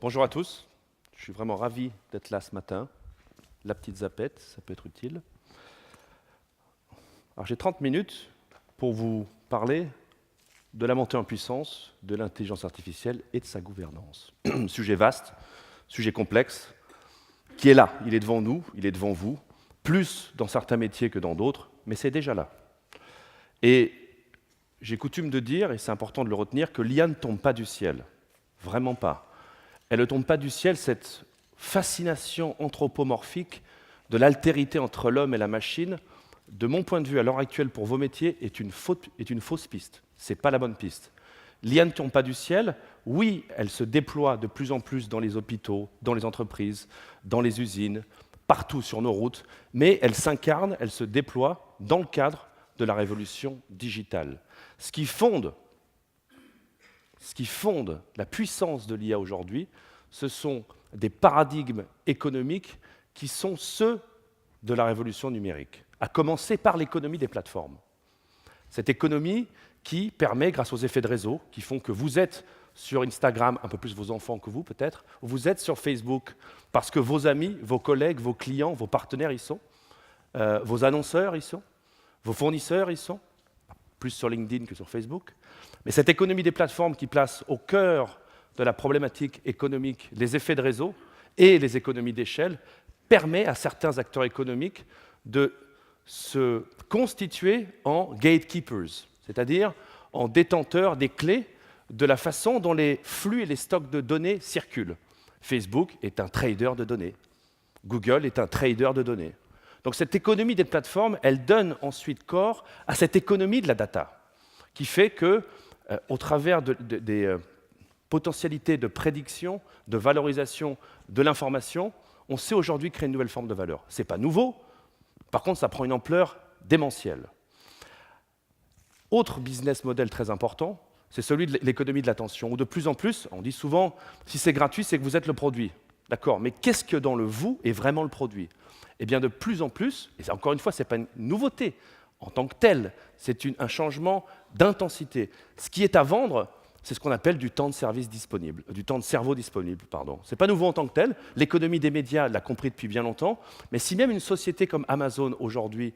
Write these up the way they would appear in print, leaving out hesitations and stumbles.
Bonjour à tous. Je suis vraiment ravi d'être là ce matin. La petite zapette, ça peut être utile. Alors j'ai 30 minutes pour vous parler de la montée en puissance de l'intelligence artificielle et de sa gouvernance. Sujet vaste, sujet complexe, qui est là. Il est devant nous, il est devant vous, plus dans certains métiers que dans d'autres, mais c'est déjà là. Et j'ai coutume de dire, et c'est important de le retenir, que l'IA ne tombe pas du ciel. Vraiment pas. Elle ne tombe pas du ciel, cette fascination anthropomorphique de l'altérité entre l'homme et la machine, de mon point de vue à l'heure actuelle pour vos métiers, est une fausse piste. Ce n'est pas la bonne piste. L'IA ne tombe pas du ciel. Oui, elle se déploie de plus en plus dans les hôpitaux, dans les entreprises, dans les usines, partout sur nos routes, mais elle s'incarne, elle se déploie dans le cadre de la révolution digitale. Ce qui fonde la puissance de l'IA aujourd'hui, ce sont des paradigmes économiques qui sont ceux de la révolution numérique, à commencer par l'économie des plateformes. Cette économie qui permet, grâce aux effets de réseau, qui font que vous êtes sur Instagram, un peu plus vos enfants que vous peut-être, ou vous êtes sur Facebook parce que vos amis, vos collègues, vos clients, vos partenaires y sont, vos annonceurs y sont, vos fournisseurs y sont, plus sur LinkedIn que sur Facebook. Mais cette économie des plateformes qui place au cœur de la problématique économique les effets de réseau et les économies d'échelle permet à certains acteurs économiques de se constituer en gatekeepers, c'est-à-dire en détenteurs des clés de la façon dont les flux et les stocks de données circulent. Facebook est un trader de données. Google est un trader de données. Donc cette économie des plateformes, elle donne ensuite corps à cette économie de la data, qui fait que, au travers des potentialités de prédiction, de valorisation de l'information, on sait aujourd'hui créer une nouvelle forme de valeur. Ce n'est pas nouveau, par contre ça prend une ampleur démentielle. Autre business model très important, c'est celui de l'économie de l'attention, où de plus en plus, on dit souvent, si c'est gratuit, c'est que vous êtes le produit. D'accord, mais qu'est-ce que dans le vous est vraiment le produit? Eh bien, de plus en plus, et encore une fois, ce n'est pas une nouveauté en tant que telle, c'est un changement d'intensité. Ce qui est à vendre, c'est ce qu'on appelle du temps de service disponible, du temps de cerveau disponible, pardon. Ce n'est pas nouveau en tant que tel, l'économie des médias l'a compris depuis bien longtemps, mais si même une société comme Amazon aujourd'hui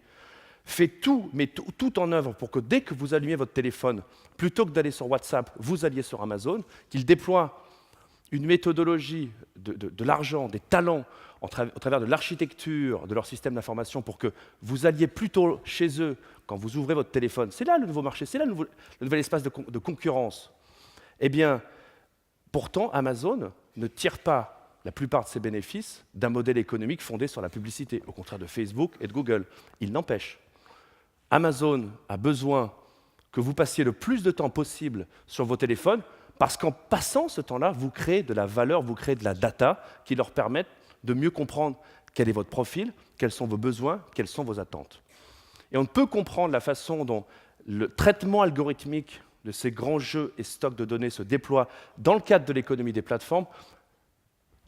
fait tout, met tout en œuvre pour que dès que vous allumez votre téléphone, plutôt que d'aller sur WhatsApp, vous alliez sur Amazon, qu'il déploie une méthodologie de l'argent, des talents, au travers de l'architecture de leur système d'information pour que vous alliez plutôt chez eux quand vous ouvrez votre téléphone. C'est là le nouveau marché, c'est là le nouvel espace de concurrence. Eh bien, pourtant, Amazon ne tire pas la plupart de ses bénéfices d'un modèle économique fondé sur la publicité, au contraire de Facebook et de Google. Il n'empêche. Amazon a besoin que vous passiez le plus de temps possible sur vos téléphones parce qu'en passant ce temps-là, vous créez de la valeur, vous créez de la data qui leur permettent de mieux comprendre quel est votre profil, quels sont vos besoins, quelles sont vos attentes. Et on ne peut comprendre la façon dont le traitement algorithmique de ces grands jeux et stocks de données se déploie dans le cadre de l'économie des plateformes,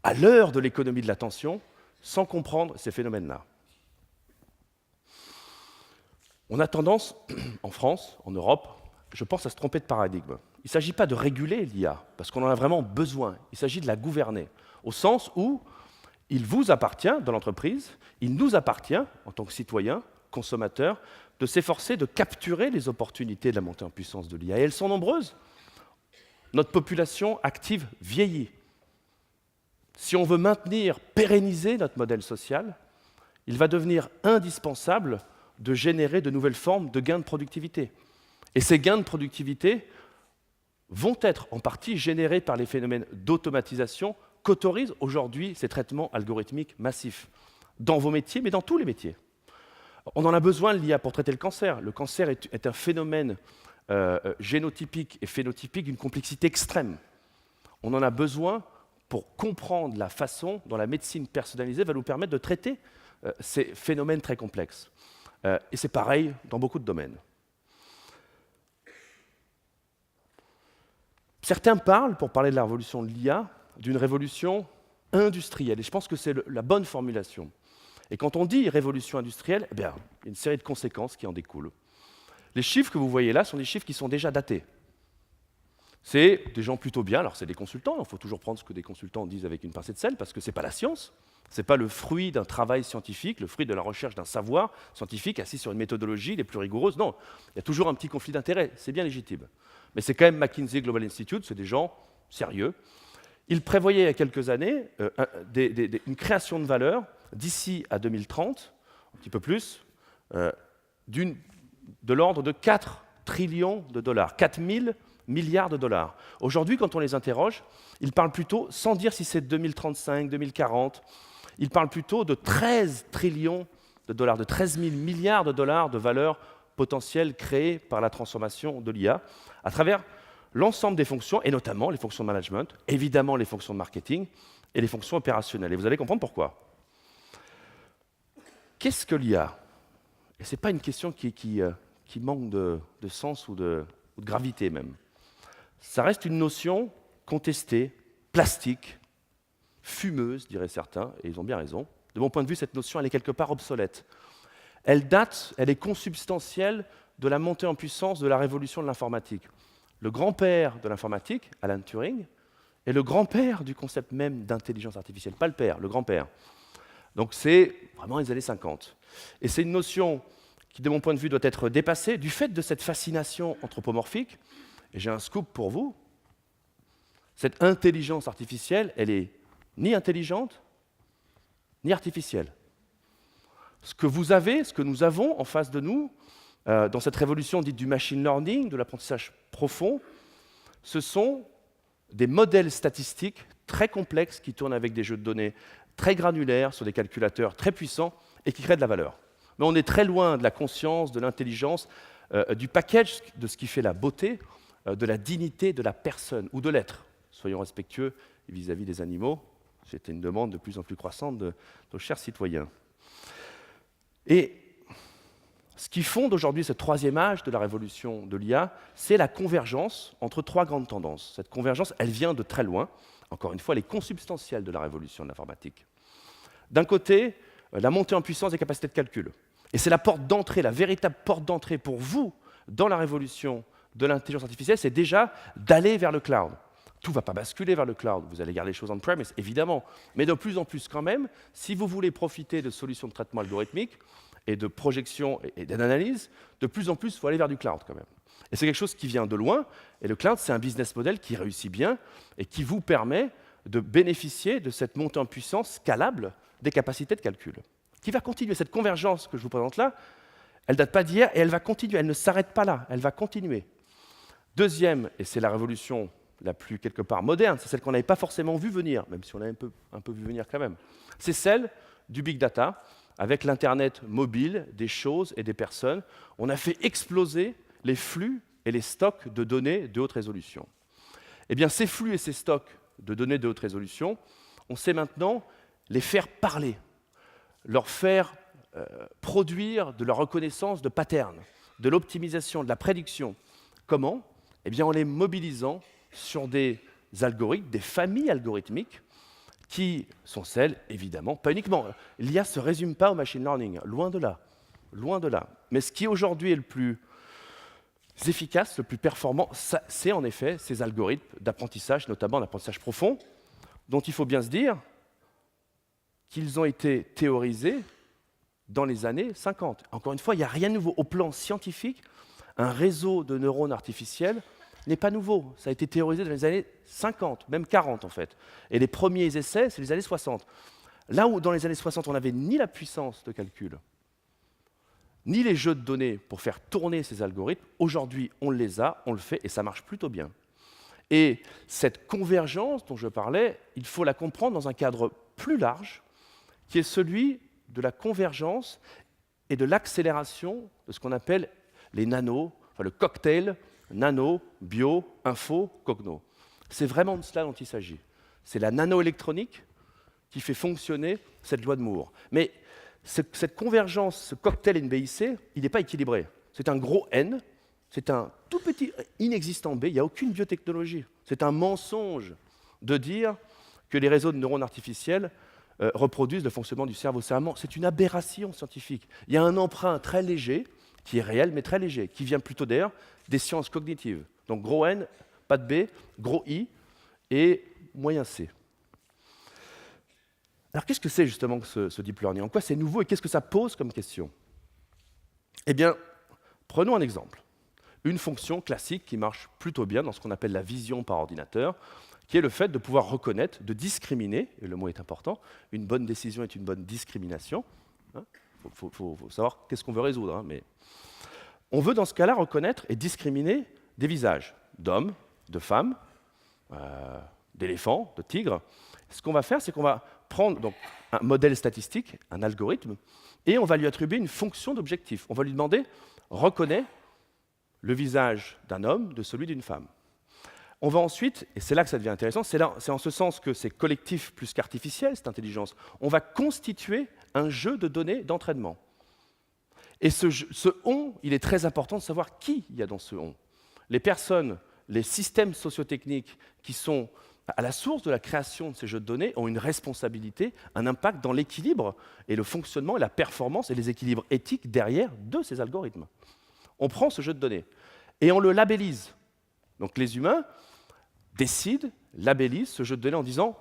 à l'heure de l'économie de l'attention, sans comprendre ces phénomènes-là. On a tendance, en France, en Europe, je pense, à se tromper de paradigme. Il ne s'agit pas de réguler l'IA, parce qu'on en a vraiment besoin. Il s'agit de la gouverner, au sens où il vous appartient, dans l'entreprise, il nous appartient, en tant que citoyens, consommateurs, de s'efforcer de capturer les opportunités de la montée en puissance de l'IA. Et elles sont nombreuses. Notre population active vieillit. Si on veut maintenir, pérenniser notre modèle social, il va devenir indispensable de générer de nouvelles formes de gains de productivité. Et ces gains de productivité vont être en partie générés par les phénomènes d'automatisation qu'autorisent aujourd'hui ces traitements algorithmiques massifs, dans vos métiers, mais dans tous les métiers. On en a besoin de l'IA pour traiter le cancer. Le cancer est un phénomène génotypique et phénotypique d'une complexité extrême. On en a besoin pour comprendre la façon dont la médecine personnalisée va nous permettre de traiter ces phénomènes très complexes. Et c'est pareil dans beaucoup de domaines. Certains parlent, pour parler de la révolution de l'IA, d'une révolution industrielle. Et je pense que c'est la bonne formulation. Et quand on dit révolution industrielle, eh bien, il y a une série de conséquences qui en découlent. Les chiffres que vous voyez là sont des chiffres qui sont déjà datés. C'est des gens plutôt bien, alors c'est des consultants, il faut toujours prendre ce que des consultants disent avec une pincée de sel, parce que ce n'est pas la science, ce n'est pas le fruit d'un travail scientifique, le fruit de la recherche d'un savoir scientifique assis sur une méthodologie les plus rigoureuses. Non, il y a toujours un petit conflit d'intérêts, c'est bien légitime. Mais c'est quand même McKinsey Global Institute, c'est des gens sérieux. Ils prévoyaient il y a quelques années une création de valeur d'ici à 2030, un petit peu plus, de l'ordre de 4 trillions de dollars, 4 000 milliards de dollars. Aujourd'hui, quand on les interroge, ils parlent plutôt, sans dire si c'est 2035, 2040, ils parlent plutôt de 13 trillions de dollars, de 13 000 milliards de dollars de valeur potentielle créée par la transformation de l'IA à travers l'ensemble des fonctions, et notamment les fonctions de management, évidemment les fonctions de marketing et les fonctions opérationnelles. Et vous allez comprendre pourquoi. Qu'est-ce que l'IA? Et ce n'est pas une question qui manque de sens ou de gravité même. Ça reste une notion contestée, plastique, fumeuse, diraient certains, et ils ont bien raison. De mon point de vue, cette notion, elle est quelque part obsolète. Elle est consubstantielle de la montée en puissance de la révolution de l'informatique. Le grand-père de l'informatique, Alan Turing, est le grand-père du concept même d'intelligence artificielle, pas le père, le grand-père. Donc c'est vraiment les années 50. Et c'est une notion qui, de mon point de vue, doit être dépassée du fait de cette fascination anthropomorphique. Et j'ai un scoop pour vous. Cette intelligence artificielle, elle est ni intelligente, ni artificielle. Ce que vous avez, ce que nous avons en face de nous, dans cette révolution dite du machine learning, de l'apprentissage profond, ce sont des modèles statistiques très complexes qui tournent avec des jeux de données très granulaires sur des calculateurs très puissants et qui créent de la valeur. Mais on est très loin de la conscience, de l'intelligence, du package de ce qui fait la beauté, de la dignité de la personne ou de l'être. Soyons respectueux vis-à-vis des animaux. C'était une demande de plus en plus croissante de nos chers citoyens. Et ce qui fonde aujourd'hui ce troisième âge de la révolution de l'IA, c'est la convergence entre trois grandes tendances. Cette convergence, elle vient de très loin. Encore une fois, elle est consubstantielle de la révolution de l'informatique. D'un côté, la montée en puissance des capacités de calcul. Et c'est la porte d'entrée, la véritable porte d'entrée pour vous dans la révolution de l'intelligence artificielle, c'est déjà d'aller vers le cloud. Tout ne va pas basculer vers le cloud, vous allez garder les choses on-premise, évidemment, mais de plus en plus quand même, si vous voulez profiter de solutions de traitement algorithmique et de projection et d'analyse, de plus en plus, il faut aller vers du cloud quand même. Et c'est quelque chose qui vient de loin, et le cloud, c'est un business model qui réussit bien et qui vous permet de bénéficier de cette montée en puissance scalable des capacités de calcul, qui va continuer. Cette convergence que je vous présente là, elle ne date pas d'hier et elle va continuer, elle ne s'arrête pas là, elle va continuer. Deuxième, et c'est la révolution la plus quelque part moderne, c'est celle qu'on n'avait pas forcément vu venir, même si on l'a un peu vu venir quand même, c'est celle du big data, avec l'Internet mobile, des choses et des personnes. On a fait exploser les flux et les stocks de données de haute résolution. Eh bien, ces flux et ces stocks de données de haute résolution, on sait maintenant les faire parler, leur faire produire de la reconnaissance de patterns, de l'optimisation, de la prédiction. Comment? Eh bien, en les mobilisant sur des algorithmes, des familles algorithmiques, qui sont celles, évidemment, pas uniquement. L'IA ne se résume pas au machine learning, loin de là, loin de là. Mais ce qui aujourd'hui est le plus efficace, le plus performant, c'est en effet ces algorithmes d'apprentissage, notamment d'apprentissage profond, dont il faut bien se dire qu'ils ont été théorisés dans les années 50. Encore une fois, il n'y a rien de nouveau. Au plan scientifique, un réseau de neurones artificiels n'est pas nouveau. Ça a été théorisé dans les années 50, même 40 en fait. Et les premiers essais, c'est les années 60. Là où dans les années 60, on n'avait ni la puissance de calcul, ni les jeux de données pour faire tourner ces algorithmes, aujourd'hui on les a, on le fait et ça marche plutôt bien. Et cette convergence dont je parlais, il faut la comprendre dans un cadre plus large, qui est celui de la convergence et de l'accélération de ce qu'on appelle les nanos, enfin le cocktail nano, bio, info, cogno. C'est vraiment de cela dont il s'agit. C'est la nanoélectronique qui fait fonctionner cette loi de Moore. Mais cette convergence, ce cocktail NBIC, il n'est pas équilibré. C'est un gros N, c'est un tout petit inexistant B, il n'y a aucune biotechnologie. C'est un mensonge de dire que les réseaux de neurones artificiels reproduisent le fonctionnement du cerveau. C'est une aberration scientifique. Il y a un emprunt très léger, qui est réel, mais très léger, qui vient plutôt d'ailleurs des sciences cognitives. Donc gros N, pas de B, gros I et moyen C. Alors qu'est-ce que c'est justement que ce deep learning? En quoi c'est nouveau et qu'est-ce que ça pose comme question? Eh bien, prenons un exemple. Une fonction classique qui marche plutôt bien dans ce qu'on appelle la vision par ordinateur, qui est le fait de pouvoir reconnaître, de discriminer, et le mot est important, une bonne décision est une bonne discrimination. Il faut savoir qu'est-ce qu'on veut résoudre. Mais on veut dans ce cas-là reconnaître et discriminer des visages d'hommes, de femmes, d'éléphants, de tigres. Ce qu'on va faire, c'est qu'on va prendre donc, un modèle statistique, un algorithme, et on va lui attribuer une fonction d'objectif. On va lui demander, reconnais le visage d'un homme de celui d'une femme. On va ensuite, et c'est là que ça devient intéressant, c'est en ce sens que c'est collectif plus qu'artificiel, cette intelligence, on va constituer un jeu de données d'entraînement. Et ce on, il est très important de savoir qui il y a dans ce on. Les personnes, les systèmes sociotechniques qui sont à la source de la création de ces jeux de données ont une responsabilité, un impact dans l'équilibre et le fonctionnement et la performance et les équilibres éthiques derrière de ces algorithmes. On prend ce jeu de données et on le labellise. Donc les humains décident, labellisent ce jeu de données en disant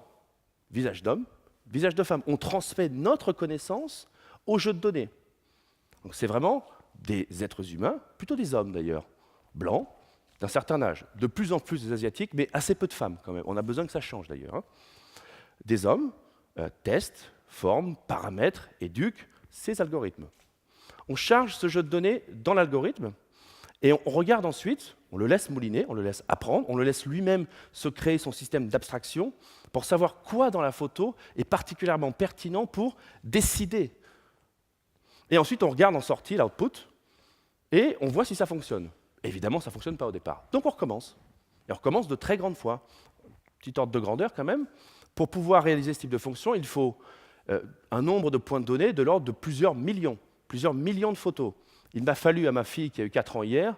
visage d'homme, visage de femme. On transmet notre connaissance au jeu de données. Donc c'est vraiment des êtres humains, plutôt des hommes d'ailleurs, blancs, d'un certain âge, de plus en plus des asiatiques, mais assez peu de femmes quand même. On a besoin que ça change d'ailleurs. Des hommes testent, forment, paramètrent, éduquent ces algorithmes. On charge ce jeu de données dans l'algorithme et on regarde ensuite, on le laisse mouliner, on le laisse apprendre, on le laisse lui-même se créer son système d'abstraction pour savoir quoi dans la photo est particulièrement pertinent pour décider. Et ensuite, on regarde en sortie l'output et on voit si ça fonctionne. Évidemment, ça ne fonctionne pas au départ. Donc on recommence. Et on recommence de très grandes fois. Petit ordre de grandeur quand même. Pour pouvoir réaliser ce type de fonction, il faut un nombre de points de données de l'ordre de plusieurs millions de photos. Il m'a fallu à ma fille qui a eu 4 ans hier,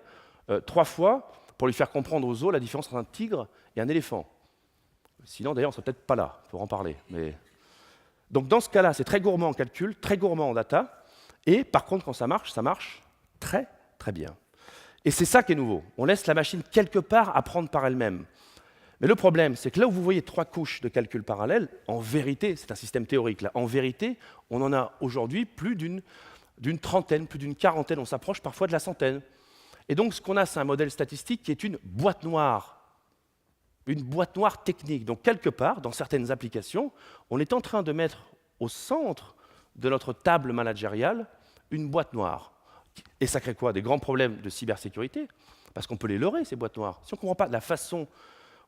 3 fois pour lui faire comprendre aux os la différence entre un tigre et un éléphant. Sinon, d'ailleurs, on ne serait peut-être pas là pour en parler. Mais... Donc dans ce cas-là, c'est très gourmand en calcul, très gourmand en data. Et par contre, quand ça marche très, très bien. Et c'est ça qui est nouveau. On laisse la machine quelque part apprendre par elle-même. Mais le problème, c'est que là où vous voyez 3 couches de calcul parallèles, en vérité, c'est un système théorique, là, en vérité, on en a aujourd'hui plus d'une trentaine, plus d'une quarantaine, on s'approche parfois de la centaine. Et donc, ce qu'on a, c'est un modèle statistique qui est une boîte noire technique. Donc, quelque part, dans certaines applications, on est en train de mettre au centre de notre table managériale une boîte noire. Et ça crée quoi? Des grands problèmes de cybersécurité, parce qu'on peut les leurrer, ces boîtes noires. Si on ne comprend pas la façon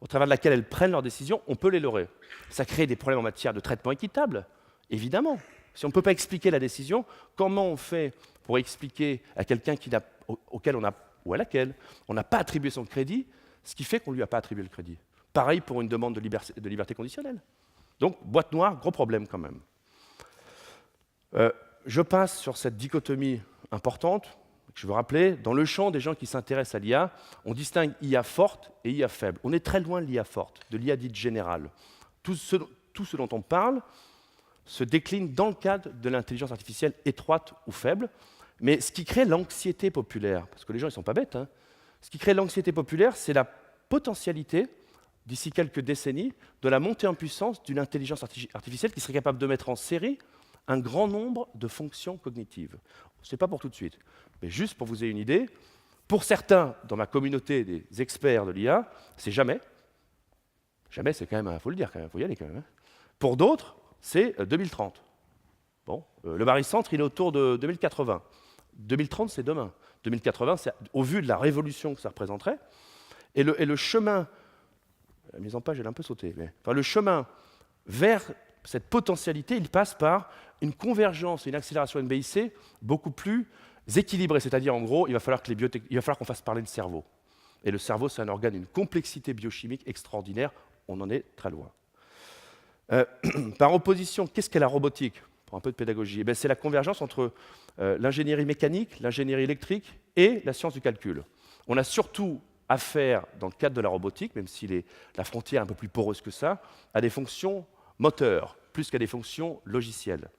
au travers de laquelle elles prennent leurs décisions, on peut les leurrer. Ça crée des problèmes en matière de traitement équitable, évidemment. Si on ne peut pas expliquer la décision, comment on fait pour expliquer à quelqu'un auquel on a, ou à laquelle on n'a pas attribué son crédit, ce qui fait qu'on ne lui a pas attribué le crédit? Pareil pour une demande de liberté conditionnelle. Donc, boîte noire, gros problème quand même. Je passe sur cette dichotomie importante, que je veux rappeler. Dans le champ des gens qui s'intéressent à l'IA, on distingue IA forte et IA faible. On est très loin de l'IA forte, de l'IA dite générale. Tout ce dont on parle se décline dans le cadre de l'intelligence artificielle étroite ou faible. Mais ce qui crée l'anxiété populaire, parce que les gens ne sont pas bêtes, ce qui crée l'anxiété populaire, c'est la potentialité, d'ici quelques décennies, de la montée en puissance d'une intelligence artificielle qui serait capable de mettre en série un grand nombre de fonctions cognitives. Ce n'est pas pour tout de suite, mais juste pour vous ayez une idée, pour certains, dans ma communauté des experts de l'IA, c'est jamais. Jamais, c'est quand même, il faut le dire quand même, il faut y aller quand même. Pour d'autres, c'est 2030. Bon, le barycentre, il est autour de 2080. 2030, c'est demain. 2080, c'est au vu de la révolution que ça représenterait. Et le chemin, la mise en page, elle a un peu sauté, mais enfin, le chemin vers cette potentialité, il passe par une convergence et une accélération NBIC beaucoup plus équilibrée. C'est-à-dire, en gros, il va falloir qu'on fasse parler le cerveau. Et le cerveau, c'est un organe d'une complexité biochimique extraordinaire. On en est très loin. Par opposition, qu'est-ce qu'est la robotique? Pour un peu de pédagogie, c'est la convergence entre l'ingénierie mécanique, l'ingénierie électrique et la science du calcul. On a surtout affaire, dans le cadre de la robotique, même si la frontière est un peu plus poreuse que ça, à des fonctions moteurs, plus qu'à des fonctions logicielles.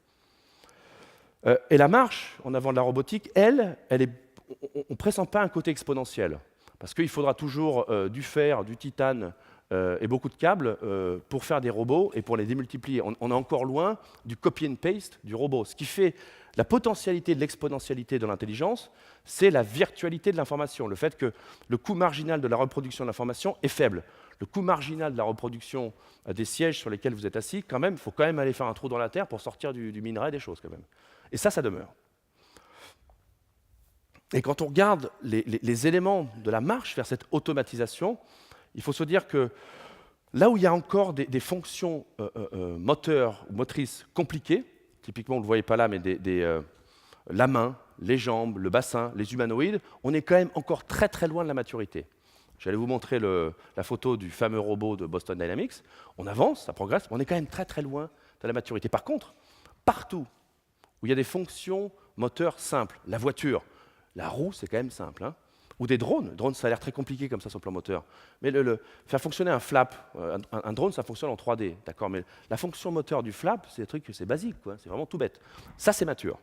Et la marche en avant de la robotique, on ne pressent pas un côté exponentiel. Parce qu'il faudra toujours du fer, du titane et beaucoup de câbles pour faire des robots et pour les démultiplier. On est encore loin du copy and paste du robot. Ce qui fait la potentialité de l'exponentialité de l'intelligence, c'est la virtualité de l'information, le fait que le coût marginal de la reproduction de l'information est faible. Le coût marginal de la reproduction des sièges sur lesquels vous êtes assis, quand même, il faut quand même aller faire un trou dans la terre pour sortir du minerai des choses quand même. Et ça demeure. Et quand on regarde les éléments de la marche vers cette automatisation, il faut se dire que là où il y a encore des fonctions moteurs ou motrices compliquées, typiquement, vous ne le voyez pas là, mais la main, les jambes, le bassin, les humanoïdes, on est quand même encore très très loin de la maturité. J'allais vous montrer la photo du fameux robot de Boston Dynamics. On avance, ça progresse, mais on est quand même très très loin de la maturité. Par contre, partout où il y a des fonctions moteurs simples, la voiture, la roue, c'est quand même simple, hein. Ou des drones. Drone, ça a l'air très compliqué comme ça sur le plan moteur. Mais faire fonctionner un flap, un drone, ça fonctionne en 3D, d'accord. Mais la fonction moteur du flap, c'est des trucs, c'est basique, quoi. C'est vraiment tout bête. Ça, c'est mature.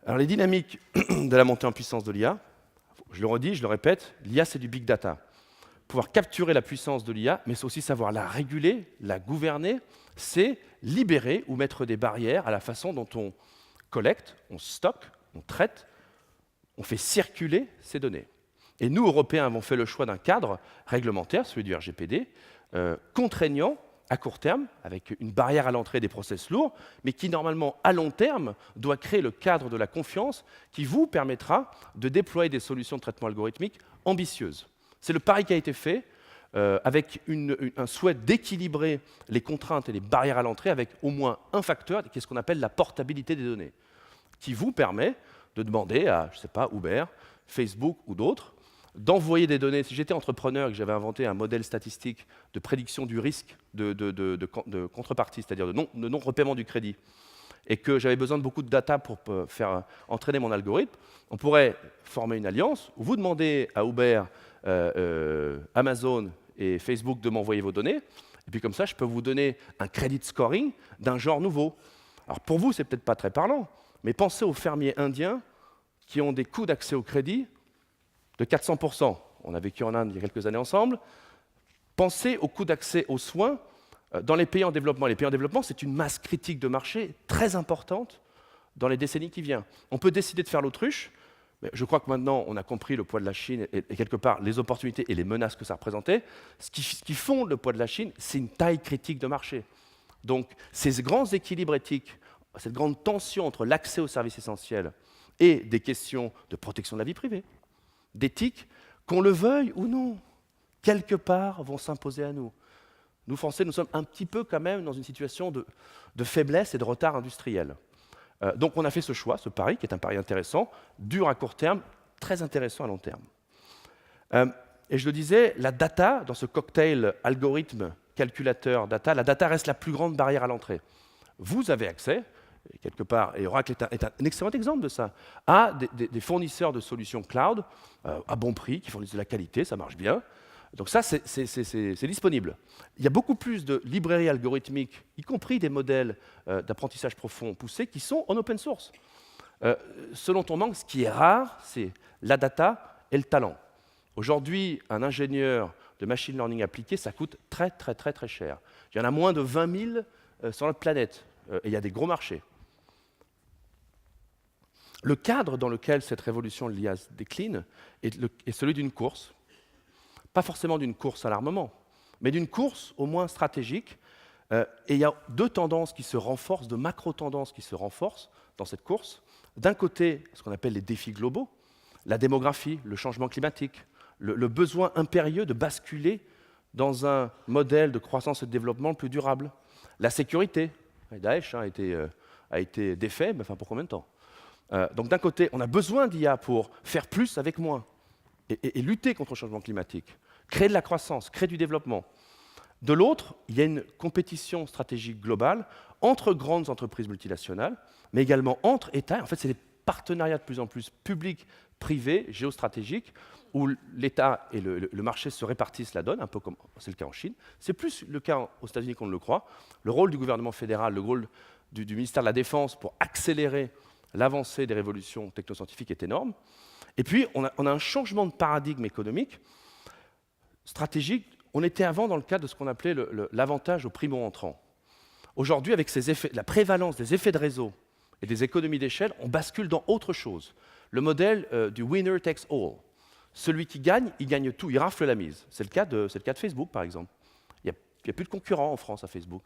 Alors, les dynamiques de la montée en puissance de l'IA, je le redis, je le répète, l'IA, c'est du big data. Pouvoir capturer la puissance de l'IA, mais c'est aussi savoir la réguler, la gouverner, c'est libérer ou mettre des barrières à la façon dont on collecte, on stocke, on traite, on fait circuler ces données. Et nous, Européens, avons fait le choix d'un cadre réglementaire, celui du RGPD, contraignant à court terme, avec une barrière à l'entrée des process lourds, mais qui, normalement, à long terme, doit créer le cadre de la confiance qui vous permettra de déployer des solutions de traitement algorithmique ambitieuses. C'est le pari qui a été fait, avec un souhait d'équilibrer les contraintes et les barrières à l'entrée avec au moins un facteur, qui est ce qu'on appelle la portabilité des données, qui vous permet de demander à, je ne sais pas, Uber, Facebook ou d'autres, d'envoyer des données. Si j'étais entrepreneur et que j'avais inventé un modèle statistique de prédiction du risque de contrepartie, c'est-à-dire de non-repaiement du crédit, et que j'avais besoin de beaucoup de data pour faire entraîner mon algorithme, on pourrait former une alliance où vous demandez à Uber, Amazon et Facebook de m'envoyer vos données, et puis comme ça, je peux vous donner un credit scoring d'un genre nouveau. Alors pour vous, c'est peut-être pas très parlant, mais pensez aux fermiers indiens qui ont des coûts d'accès au crédit de 400%. On a vécu en Inde il y a quelques années ensemble. Pensez aux coûts d'accès aux soins dans les pays en développement. Les pays en développement, c'est une masse critique de marché très importante dans les décennies qui viennent. On peut décider de faire l'autruche, mais je crois que maintenant, on a compris le poids de la Chine et quelque part les opportunités et les menaces que ça représentait. Ce qui fonde le poids de la Chine, c'est une taille critique de marché. Donc, ces grands équilibres éthiques, cette grande tension entre l'accès aux services essentiels et des questions de protection de la vie privée, d'éthique, qu'on le veuille ou non, quelque part vont s'imposer à nous. Nous, Français, nous sommes un petit peu quand même dans une situation de faiblesse et de retard industriel. Donc on a fait ce choix, ce pari, qui est un pari intéressant, dur à court terme, très intéressant à long terme. Et je le disais, la data, dans ce cocktail algorithme, calculateur, data, la data reste la plus grande barrière à l'entrée. Vous avez accès, quelque part, et Oracle est un excellent exemple de ça, à des fournisseurs de solutions cloud à bon prix, qui fournissent de la qualité, ça marche bien. Donc ça, c'est disponible. Il y a beaucoup plus de librairies algorithmiques, y compris des modèles d'apprentissage profond poussés, qui sont en open source. Selon ton manque, ce qui est rare, c'est la data et le talent. Aujourd'hui, un ingénieur de machine learning appliqué, ça coûte très, très, très, très cher. Il y en a moins de 20 000 sur notre planète, et il y a des gros marchés. Le cadre dans lequel cette révolution de l'IA se décline est celui d'une course, pas forcément d'une course à l'armement, mais d'une course au moins stratégique. Et il y a deux tendances qui se renforcent, deux macro-tendances qui se renforcent dans cette course. D'un côté, ce qu'on appelle les défis globaux, la démographie, le changement climatique, le besoin impérieux de basculer dans un modèle de croissance et de développement plus durable. La sécurité, Daesh a été défait, mais enfin pour combien de temps? Donc d'un côté, on a besoin d'IA pour faire plus avec moins et lutter contre le changement climatique, créer de la croissance, créer du développement. De l'autre, il y a une compétition stratégique globale entre grandes entreprises multinationales, mais également entre États. En fait, c'est des partenariats de plus en plus publics, privés, géostratégiques, où l'État et le marché se répartissent la donne, un peu comme c'est le cas en Chine. C'est plus le cas aux États-Unis qu'on ne le croit. Le rôle du gouvernement fédéral, le rôle du ministère de la Défense pour accélérer l'avancée des révolutions technoscientifiques est énorme. Et puis, on a un changement de paradigme économique, stratégique. On était avant dans le cadre de ce qu'on appelait l'avantage au primo-entrant. Aujourd'hui, avec la prévalence des effets de réseau et des économies d'échelle, on bascule dans autre chose. Le modèle du winner takes all. Celui qui gagne, il gagne tout, il rafle la mise. C'est le cas de Facebook, par exemple. Il n'y a plus de concurrents en France à Facebook.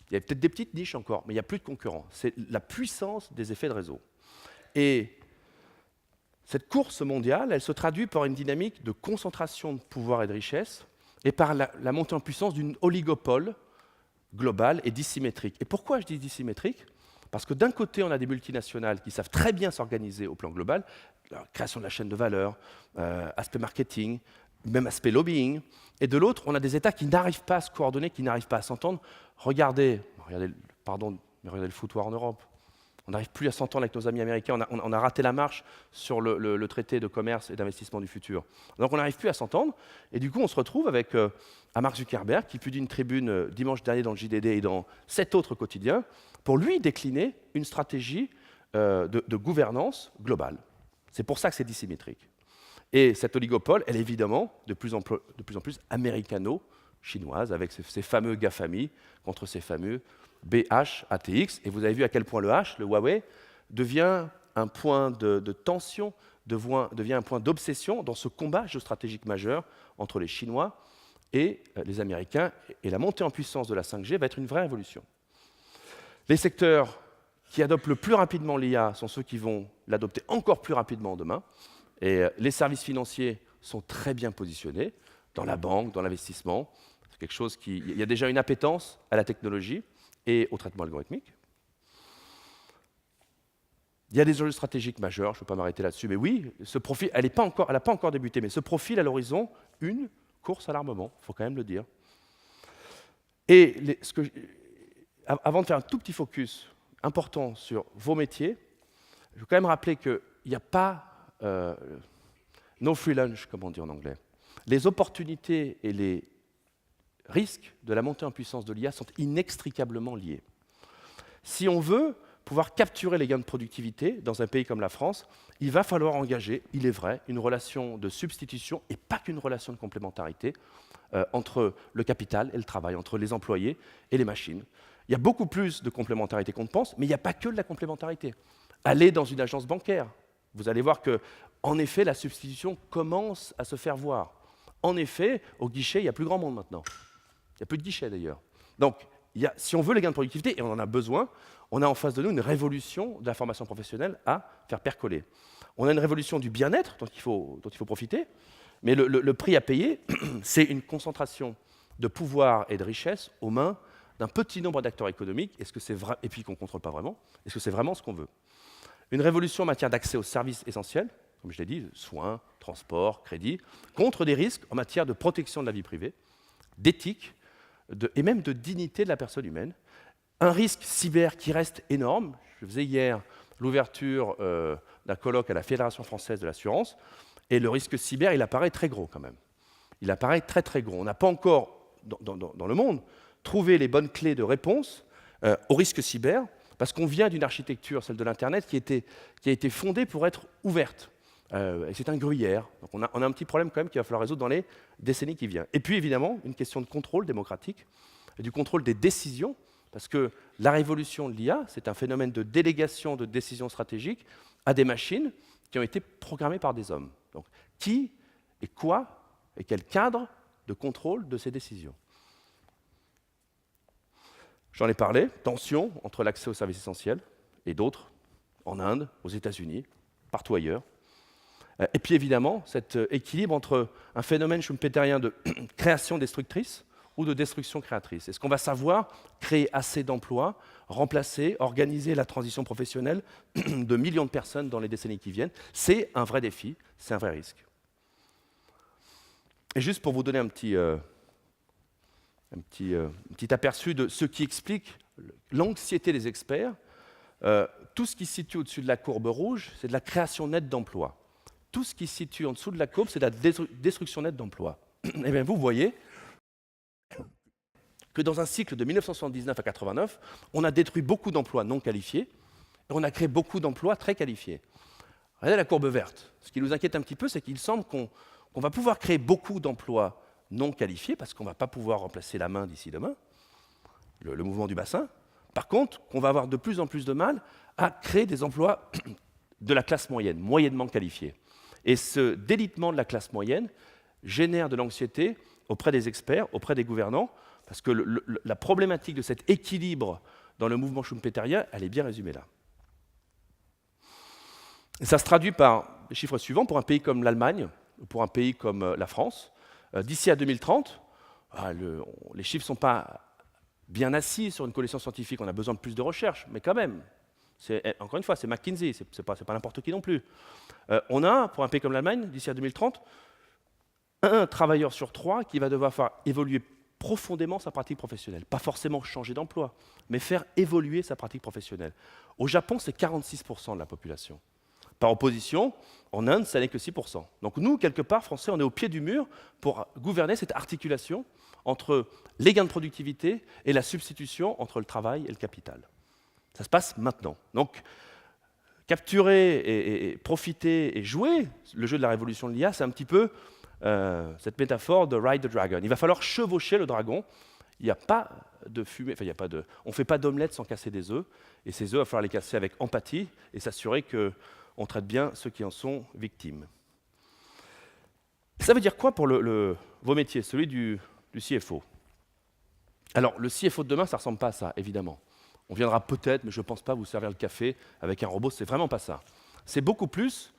Il y a peut-être des petites niches encore, mais il n'y a plus de concurrents. C'est la puissance des effets de réseau. Et cette course mondiale, elle se traduit par une dynamique de concentration de pouvoir et de richesse et par la montée en puissance d'une oligopole globale et dissymétrique. Et pourquoi je dis dissymétrique? Parce que d'un côté, on a des multinationales qui savent très bien s'organiser au plan global, la création de la chaîne de valeur, aspect marketing, même aspect lobbying, et de l'autre, on a des États qui n'arrivent pas à se coordonner, qui n'arrivent pas à s'entendre. Regardez le foutoir en Europe. On n'arrive plus à s'entendre avec nos amis américains. On a raté la marche sur le traité de commerce et d'investissement du futur. Donc on n'arrive plus à s'entendre. Et du coup, on se retrouve avec Mark Zuckerberg, qui publie une tribune dimanche dernier dans le JDD et dans 7 autres quotidiens, pour lui décliner une stratégie de gouvernance globale. C'est pour ça que c'est dissymétrique. Et cette oligopole, elle est évidemment de plus en plus américano-chinoise, avec ces fameux GAFAMI contre ces fameux BH, ATX, et vous avez vu à quel point le H, le Huawei, devient un point de tension, devient un point d'obsession dans ce combat géostratégique majeur entre les Chinois et les Américains. Et la montée en puissance de la 5G va être une vraie révolution. Les secteurs qui adoptent le plus rapidement l'IA sont ceux qui vont l'adopter encore plus rapidement demain. Et les services financiers sont très bien positionnés, dans la banque, dans l'investissement. C'est quelque chose il y a déjà une appétence à la technologie et au traitement algorithmique. Il y a des enjeux stratégiques majeurs, je ne vais pas m'arrêter là-dessus, mais oui, ce profil, elle n'a pas encore débuté, mais ce profil à l'horizon, une course à l'armement, il faut quand même le dire. Et avant de faire un tout petit focus important sur vos métiers, je veux quand même rappeler qu'il n'y a pas no free lunch, comme on dit en anglais. Les opportunités et les risques de la montée en puissance de l'IA sont inextricablement liés. Si on veut pouvoir capturer les gains de productivité dans un pays comme la France, il va falloir engager, il est vrai, une relation de substitution et pas qu'une relation de complémentarité entre le capital et le travail, entre les employés et les machines. Il y a beaucoup plus de complémentarité qu'on ne pense, mais il n'y a pas que de la complémentarité. Allez dans une agence bancaire, vous allez voir que, en effet, la substitution commence à se faire voir. En effet, au guichet, il y a plus grand monde maintenant. Il n'y a plus de guichet d'ailleurs. Donc, si on veut les gains de productivité, et on en a besoin, on a en face de nous une révolution de la formation professionnelle à faire percoler. On a une révolution du bien-être dont il faut profiter, mais le prix à payer, c'est une concentration de pouvoir et de richesse aux mains d'un petit nombre d'acteurs économiques, et puis qu'on ne contrôle pas vraiment. Est-ce que c'est vraiment ce qu'on veut? Une révolution en matière d'accès aux services essentiels, comme je l'ai dit, soins, transports, crédits, contre des risques en matière de protection de la vie privée, d'éthique, et même de dignité de la personne humaine. Un risque cyber qui reste énorme. Je faisais hier l'ouverture d'un colloque à la Fédération française de l'assurance, et le risque cyber, il apparaît très gros quand même. Il apparaît très très gros. On n'a pas encore, dans le monde, trouvé les bonnes clés de réponse au risque cyber, parce qu'on vient d'une architecture, celle de l'Internet, qui a été fondée pour être ouverte. Et c'est un gruyère. Donc on a un petit problème quand même qu'il va falloir résoudre dans les décennies qui viennent. Et puis évidemment, une question de contrôle démocratique, et du contrôle des décisions, parce que la révolution de l'IA, c'est un phénomène de délégation de décisions stratégiques à des machines qui ont été programmées par des hommes. Donc qui et quoi et quel cadre de contrôle de ces décisions? J'en ai parlé, tension entre l'accès aux services essentiels et d'autres, en Inde, aux États-Unis, partout ailleurs. Et puis évidemment, cet équilibre entre un phénomène schumpeterien de création destructrice ou de destruction créatrice. Est-ce qu'on va savoir créer assez d'emplois, remplacer, organiser la transition professionnelle de millions de personnes dans les décennies qui viennent? C'est un vrai défi, c'est un vrai risque. Et juste pour vous donner un petit aperçu de ce qui explique l'anxiété des experts, tout ce qui se situe au-dessus de la courbe rouge, c'est de la création nette d'emplois. Tout ce qui se situe en dessous de la courbe, c'est de la destruction nette d'emplois. Et bien vous voyez que dans un cycle de 1979 à 89, on a détruit beaucoup d'emplois non qualifiés et on a créé beaucoup d'emplois très qualifiés. Regardez la courbe verte. Ce qui nous inquiète un petit peu, c'est qu'il semble qu'on va pouvoir créer beaucoup d'emplois non qualifiés, parce qu'on ne va pas pouvoir remplacer la main d'ici demain, le mouvement du bassin. Par contre, qu'on va avoir de plus en plus de mal à créer des emplois de la classe moyenne, moyennement qualifiés. Et ce délitement de la classe moyenne génère de l'anxiété auprès des experts, auprès des gouvernants, parce que la problématique de cet équilibre dans le mouvement schumpeterien, elle est bien résumée là. Et ça se traduit par les chiffres suivants. Pour un pays comme l'Allemagne, ou pour un pays comme la France, d'ici à 2030, les chiffres ne sont pas bien assis sur une connaissance scientifique, on a besoin de plus de recherche, mais quand même, encore une fois, c'est McKinsey, c'est pas n'importe qui non plus. On a, pour un pays comme l'Allemagne, d'ici à 2030, un travailleur sur 3 qui va devoir faire évoluer profondément sa pratique professionnelle. Pas forcément changer d'emploi, mais faire évoluer sa pratique professionnelle. Au Japon, c'est 46% de la population. Par opposition, en Inde, ça n'est que 6%. Donc nous, quelque part, Français, on est au pied du mur pour gouverner cette articulation entre les gains de productivité et la substitution entre le travail et le capital. Ça se passe maintenant. Donc, capturer et profiter et jouer le jeu de la révolution de l'IA, c'est un petit peu cette métaphore de ride the dragon. Il va falloir chevaucher le dragon. Il n'y a pas de fumée, enfin, on ne fait pas d'omelette sans casser des œufs. Et ces œufs, il va falloir les casser avec empathie et s'assurer qu'on traite bien ceux qui en sont victimes. Ça veut dire quoi pour vos métiers, celui du CFO? Alors, le CFO de demain, ça ne ressemble pas à ça, évidemment. On viendra peut-être, mais je ne pense pas vous servir le café avec un robot, c'est vraiment pas ça. C'est beaucoup plus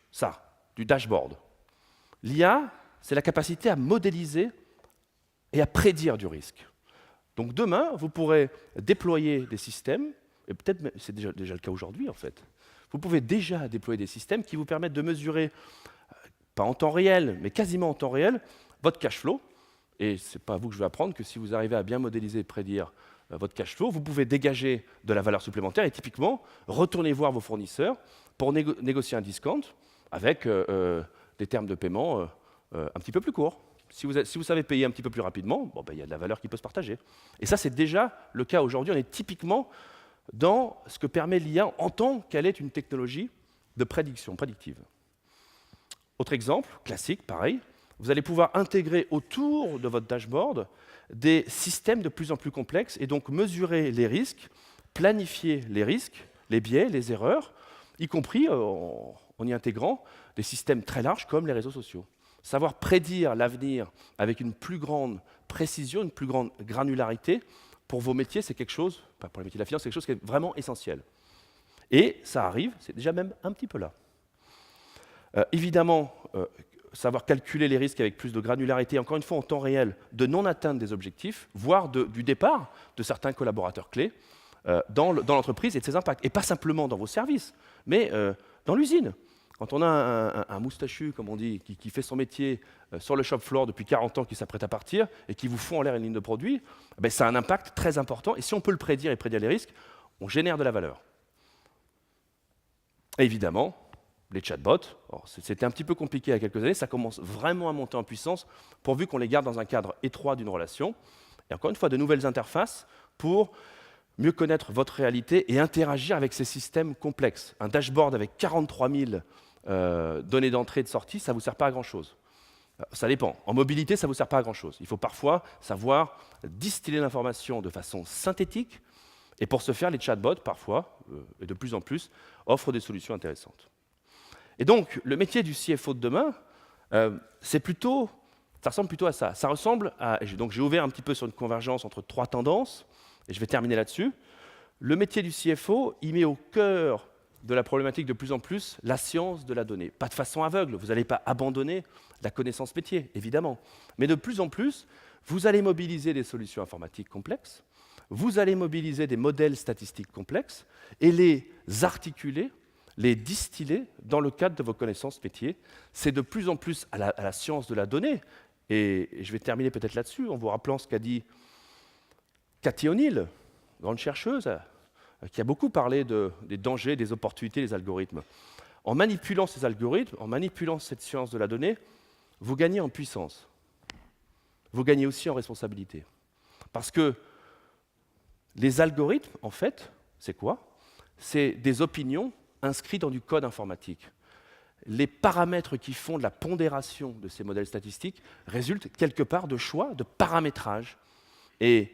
ça, du dashboard. L'IA, c'est la capacité à modéliser et à prédire du risque. Donc demain, vous pourrez déployer des systèmes, et peut-être c'est déjà le cas aujourd'hui en fait. Vous pouvez déjà déployer des systèmes qui vous permettent de mesurer, pas en temps réel, mais quasiment en temps réel, votre cash flow. Et ce n'est pas à vous que je vais apprendre que si vous arrivez à bien modéliser et prédire votre cash flow, vous pouvez dégager de la valeur supplémentaire et typiquement retourner voir vos fournisseurs pour négocier un discount avec des termes de paiement un petit peu plus courts. Si vous savez payer un petit peu plus rapidement, il y a de la valeur qui peut se partager. Et ça, c'est déjà le cas aujourd'hui. On est typiquement dans ce que permet l'IA en tant qu'elle est une technologie de prédiction, prédictive. Autre exemple, classique, pareil, vous allez pouvoir intégrer autour de votre dashboard des systèmes de plus en plus complexes et donc mesurer les risques, planifier les risques, les biais, les erreurs, y compris en y intégrant des systèmes très larges comme les réseaux sociaux. Savoir prédire l'avenir avec une plus grande précision, une plus grande granularité, pour vos métiers, c'est quelque chose, pour les métiers de la finance, c'est quelque chose qui est vraiment essentiel. Et ça arrive, c'est déjà même un petit peu là. Évidemment, savoir calculer les risques avec plus de granularité, encore une fois en temps réel, de non-atteinte des objectifs, voire du départ de certains collaborateurs clés dans l'entreprise et de ses impacts. Et pas simplement dans vos services, mais dans l'usine. Quand on a un moustachu, comme on dit, qui fait son métier sur le shop floor depuis 40 ans, qui s'apprête à partir, et qui vous fout en l'air une ligne de produit, ça a un impact très important. Et si on peut le prédire et prédire les risques, on génère de la valeur. Et évidemment, les chatbots, c'était un petit peu compliqué il y a quelques années, ça commence vraiment à monter en puissance, pourvu qu'on les garde dans un cadre étroit d'une relation. Et encore une fois, de nouvelles interfaces pour mieux connaître votre réalité et interagir avec ces systèmes complexes. Un dashboard avec 43 000 données d'entrée et de sortie, ça ne vous sert pas à grand-chose. Ça dépend. En mobilité, ça ne vous sert pas à grand-chose. Il faut parfois savoir distiller l'information de façon synthétique, et pour ce faire, les chatbots, parfois, et de plus en plus, offrent des solutions intéressantes. Et donc, le métier du CFO de demain, ça ressemble plutôt à ça. Ça ressemble à... Donc, j'ai ouvert un petit peu sur une convergence entre 3 tendances, et je vais terminer là-dessus. Le métier du CFO, il met au cœur de la problématique de plus en plus la science de la donnée. Pas de façon aveugle, vous n'allez pas abandonner la connaissance métier, évidemment. Mais de plus en plus, vous allez mobiliser des solutions informatiques complexes, vous allez mobiliser des modèles statistiques complexes et les articuler, les distiller dans le cadre de vos connaissances métiers. C'est de plus en plus à la science de la donnée. Et je vais terminer peut-être là-dessus en vous rappelant ce qu'a dit Cathy O'Neill, grande chercheuse, qui a beaucoup parlé des dangers, des opportunités des algorithmes. En manipulant ces algorithmes, en manipulant cette science de la donnée, vous gagnez en puissance. Vous gagnez aussi en responsabilité. Parce que les algorithmes, en fait, c'est quoi? C'est des opinions inscrites dans du code informatique. les paramètres qui font de la pondération de ces modèles statistiques résultent quelque part de choix, de paramétrage. Et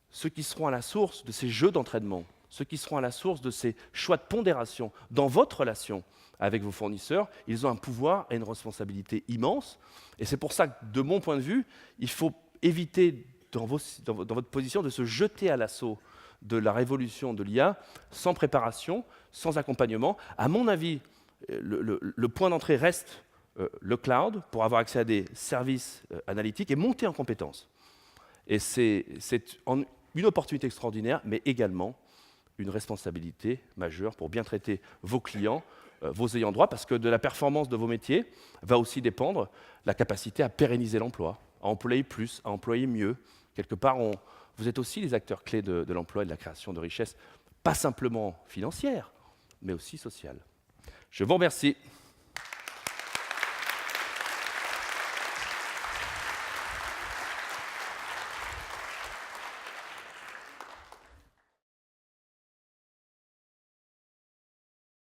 ceux qui seront à la source de ces jeux d'entraînement, ceux qui seront à la source de ces choix de pondération dans votre relation avec vos fournisseurs, ils ont un pouvoir et une responsabilité immense. Et c'est pour ça que, de mon point de vue, il faut éviter dans votre position de se jeter à l'assaut de la révolution de l'IA sans préparation, sans accompagnement. À mon avis, le point d'entrée reste le cloud pour avoir accès à des services analytiques et monter en compétences. Et c'est une opportunité extraordinaire, mais également une responsabilité majeure pour bien traiter vos clients, vos ayants droit, parce que de la performance de vos métiers va aussi dépendre la capacité à pérenniser l'emploi, à employer plus, à employer mieux. Quelque part, vous êtes aussi les acteurs clés de l'emploi et de la création de richesses, pas simplement financières, mais aussi sociales. Je vous remercie.